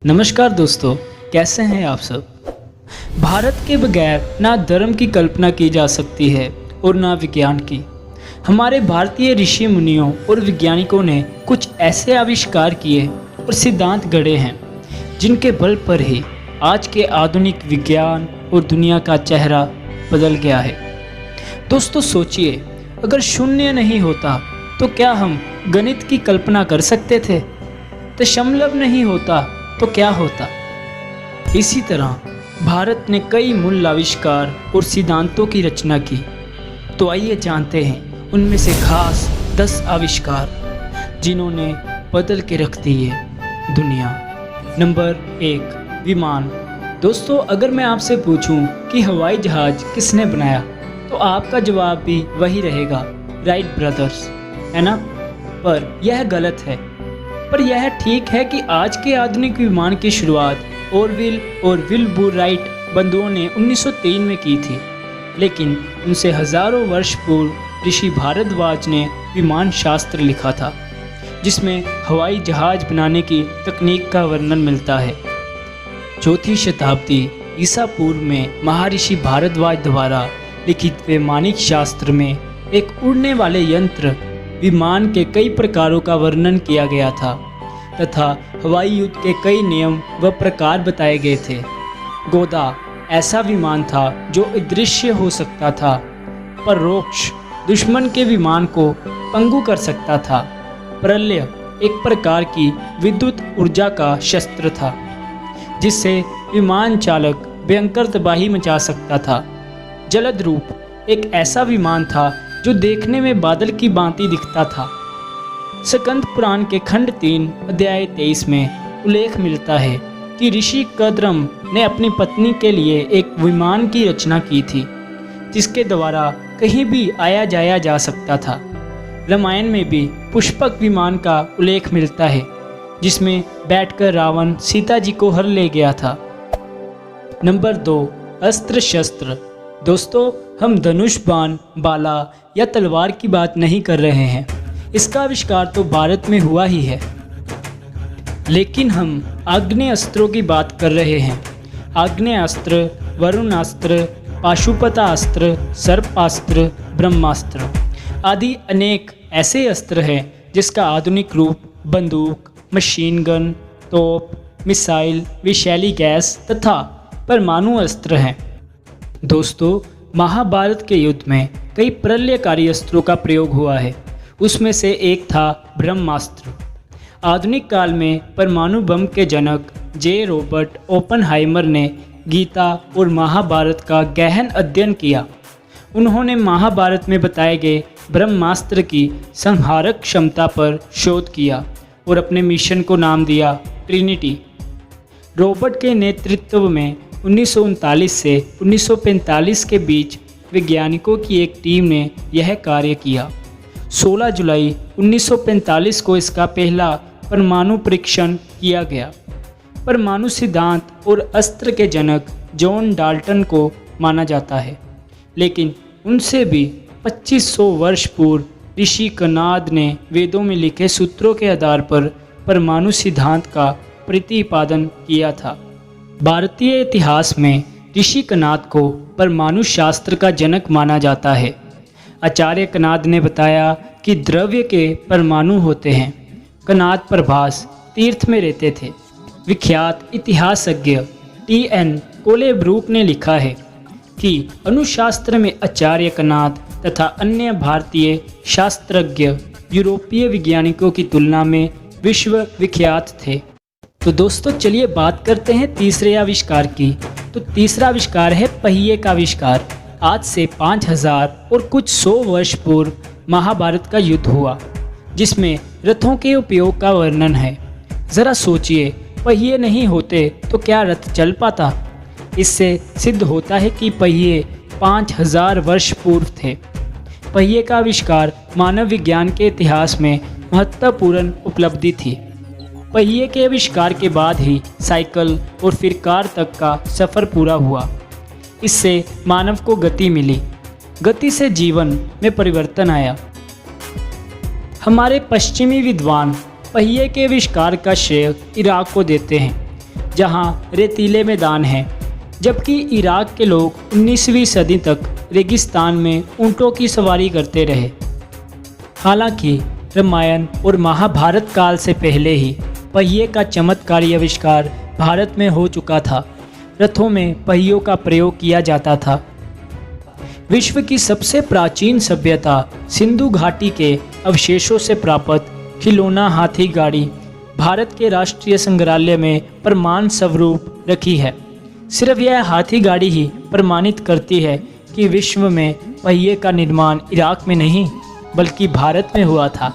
नमस्कार दोस्तों, कैसे हैं आप सब। भारत के बगैर ना धर्म की कल्पना की जा सकती है और ना विज्ञान की। हमारे भारतीय ऋषि मुनियों और वैज्ञानिकों ने कुछ ऐसे आविष्कार किए और सिद्धांत गढ़े हैं जिनके बल पर ही आज के आधुनिक विज्ञान और दुनिया का चेहरा बदल गया है। दोस्तों सोचिए, अगर शून्य नहीं होता तो क्या हम गणित की कल्पना कर सकते थे? दशमलव नहीं होता तो क्या होता? इसी तरह भारत ने कई मूल आविष्कार और सिद्धांतों की रचना की। तो आइए जानते हैं उनमें से खास 10 आविष्कार जिन्होंने बदल के रख दी है दुनिया। नंबर 1, विमान। दोस्तों, अगर मैं आपसे पूछूं कि हवाई जहाज किसने बनाया तो आपका जवाब भी वही रहेगा, राइट ब्रदर्स, है ना? पर यह गलत है। पर यह ठीक है कि आज के आधुनिक विमान की शुरुआत ऑरविल और विल्बुर राइट बंधुओं ने 1903 में की थी, लेकिन उनसे हजारों वर्ष पूर्व ऋषि भारद्वाज ने विमान शास्त्र लिखा था, जिसमें हवाई जहाज बनाने की तकनीक का वर्णन मिलता है। चौथी शताब्दी ईसा पूर्व में महर्षि भारद्वाज द्वारा लिखित वैमानिक शास्त्र में एक उड़ने वाले यंत्र विमान के कई प्रकारों का वर्णन किया गया था तथा हवाई युद्ध के कई नियम व प्रकार बताए गए थे। गोदा ऐसा विमान था जो अदृश्य हो सकता था, परोक्ष दुश्मन के विमान को पंगु कर सकता था। प्रलय एक प्रकार की विद्युत ऊर्जा का शस्त्र था जिससे विमान चालक भयंकर तबाही मचा सकता था। जलद रूप एक ऐसा विमान था जो देखने में बादल की भांति दिखता था। स्कंद पुराण के खंड 3 अध्याय 23 में उल्लेख मिलता है कि ऋषि कद्रम ने अपनी पत्नी के लिए एक विमान की रचना की थी जिसके द्वारा कहीं भी आया जाया जा सकता था। रामायण में भी पुष्पक विमान का उल्लेख मिलता है जिसमें बैठकर रावण सीता जी को हर ले गया था। नंबर 2, अस्त्र शस्त्र। दोस्तों, हम धनुष, बाण, भाला या तलवार की बात नहीं कर रहे हैं। इसका आविष्कार तो भारत में हुआ ही है, लेकिन हम आग्नेयास्त्रों की बात कर रहे हैं। आग्नेयास्त्र, वरुणास्त्र, पाशुपतास्त्र, सर्पास्त्र, ब्रह्मास्त्र आदि अनेक ऐसे अस्त्र हैं जिसका आधुनिक रूप बंदूक, मशीन गन, तोप, मिसाइल, विषैली गैस तथा परमाणु अस्त्र हैं। दोस्तों, महाभारत के युद्ध में कई प्रलयकारी अस्त्रों का प्रयोग हुआ है। उसमें से एक था ब्रह्मास्त्र। आधुनिक काल में परमाणु बम के जनक जे. रॉबर्ट ओपनहाइमर ने गीता और महाभारत का गहन अध्ययन किया। उन्होंने महाभारत में बताए गए ब्रह्मास्त्र की संहारक क्षमता पर शोध किया और अपने मिशन को नाम दिया ट्रिनिटी। रॉबर्ट के नेतृत्व में 1939 से 1945 के बीच वैज्ञानिकों की एक टीम ने यह कार्य किया। 16 जुलाई 1945 को इसका पहला परमाणु परीक्षण किया गया। परमाणु सिद्धांत और अस्त्र के जनक जॉन डाल्टन को माना जाता है, लेकिन उनसे भी 2500 वर्ष पूर्व ऋषि कनाद ने वेदों में लिखे सूत्रों के आधार पर परमाणु सिद्धांत का प्रतिपादन किया था। भारतीय इतिहास में ऋषि कनाद को परमाणु शास्त्र का जनक माना जाता है। आचार्य कनाद ने बताया कि द्रव्य के परमाणु होते हैं। कनाद प्रभास तीर्थ में रहते थे। विख्यात इतिहासज्ञ T.N. कोलेब्रूक ने लिखा है कि अणुशास्त्र में आचार्य कनाद तथा अन्य भारतीय शास्त्रज्ञ यूरोपीय वैज्ञानिकों की तुलना में विश्व विख्यात थे। तो दोस्तों, चलिए बात करते हैं तीसरे आविष्कार की। तो तीसरा आविष्कार है पहिए का आविष्कार। आज से 5000 और कुछ 100 वर्ष पूर्व महाभारत का युद्ध हुआ जिसमें रथों के उपयोग का वर्णन है। ज़रा सोचिए, पहिए नहीं होते तो क्या रथ चल पाता? इससे सिद्ध होता है कि पहिए 5000 वर्ष पूर्व थे। पहिए का आविष्कार मानव विज्ञान के इतिहास में महत्वपूर्ण उपलब्धि थी। पहिए के आविष्कार के बाद ही साइकिल और फिर कार तक का सफ़र पूरा हुआ। इससे मानव को गति मिली। गति से जीवन में परिवर्तन आया। हमारे पश्चिमी विद्वान पहिए के आविष्कार का श्रेय इराक को देते हैं। जहां रेतीले मैदान हैं, जबकि इराक के लोग 19वीं सदी तक रेगिस्तान में ऊँटों की सवारी करते रहे। हालांकि रामायण और महाभारत काल से पहले ही पहिए का चमत्कारी आविष्कार भारत में हो चुका था। रथों में पहियों का प्रयोग किया जाता था। विश्व की सबसे प्राचीन सभ्यता सिंधु घाटी के अवशेषों से प्राप्त खिलौना हाथी गाड़ी भारत के राष्ट्रीय संग्रहालय में प्रमाण स्वरूप रखी है। सिर्फ यह हाथी गाड़ी ही प्रमाणित करती है कि विश्व में पहिए का निर्माण इराक में नहीं बल्कि भारत में हुआ था।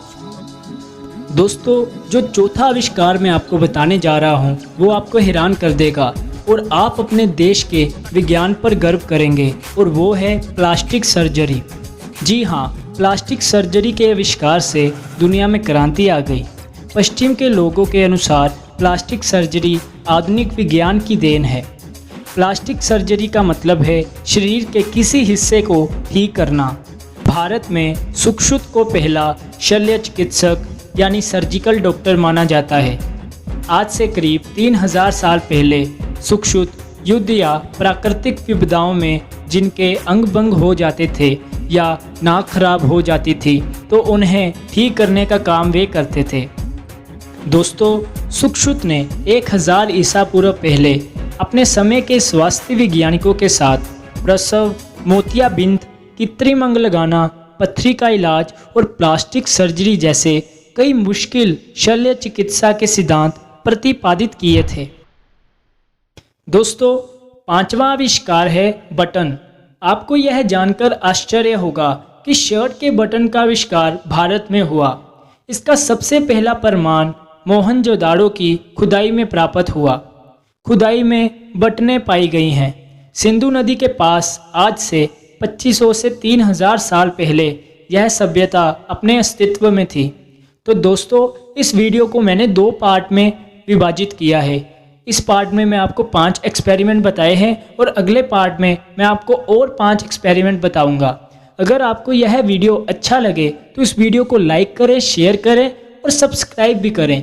दोस्तों, जो चौथा आविष्कार मैं आपको बताने जा रहा हूँ वो आपको हैरान कर देगा और आप अपने देश के विज्ञान पर गर्व करेंगे, और वो है प्लास्टिक सर्जरी। जी हाँ, प्लास्टिक सर्जरी के आविष्कार से दुनिया में क्रांति आ गई। पश्चिम के लोगों के अनुसार प्लास्टिक सर्जरी आधुनिक विज्ञान की देन है। प्लास्टिक सर्जरी का मतलब है शरीर के किसी हिस्से को ठीक करना। भारत में सुश्रुत को पहला शल्य चिकित्सक यानी सर्जिकल डॉक्टर माना जाता है। आज से करीब 3000 साल पहले सुश्रुत युद्ध या प्राकृतिक विपदाओं में जिनके अंग भंग हो जाते थे या नाक खराब हो जाती थी तो उन्हें ठीक करने का काम वे करते थे। दोस्तों, सुश्रुत ने 1000 ईसा पूर्व पहले अपने समय के स्वास्थ्य वैज्ञानिकों के साथ प्रसव, मोतियाबिंद, कृत्रिम अंग लगाना, पथरी का इलाज और प्लास्टिक सर्जरी जैसे कई मुश्किल शल्य चिकित्सा के सिद्धांत प्रतिपादित किए थे। दोस्तों, पांचवा आविष्कार है बटन। आपको यह जानकर आश्चर्य होगा कि शर्ट के बटन का आविष्कार भारत में हुआ। इसका सबसे पहला प्रमाण मोहनजोदाड़ो की खुदाई में प्राप्त हुआ। खुदाई में बटनें पाई गई हैं। सिंधु नदी के पास आज से 2500 से 3000 साल पहले यह सभ्यता अपने अस्तित्व में थी। तो दोस्तों, इस वीडियो को मैंने 2 पार्ट में विभाजित किया है। इस पार्ट में मैं आपको 5 एक्सपेरिमेंट बताए हैं और अगले पार्ट में मैं आपको और 5 एक्सपेरिमेंट बताऊंगा। अगर आपको यह वीडियो अच्छा लगे तो इस वीडियो को लाइक करें, शेयर करें और सब्सक्राइब भी करें।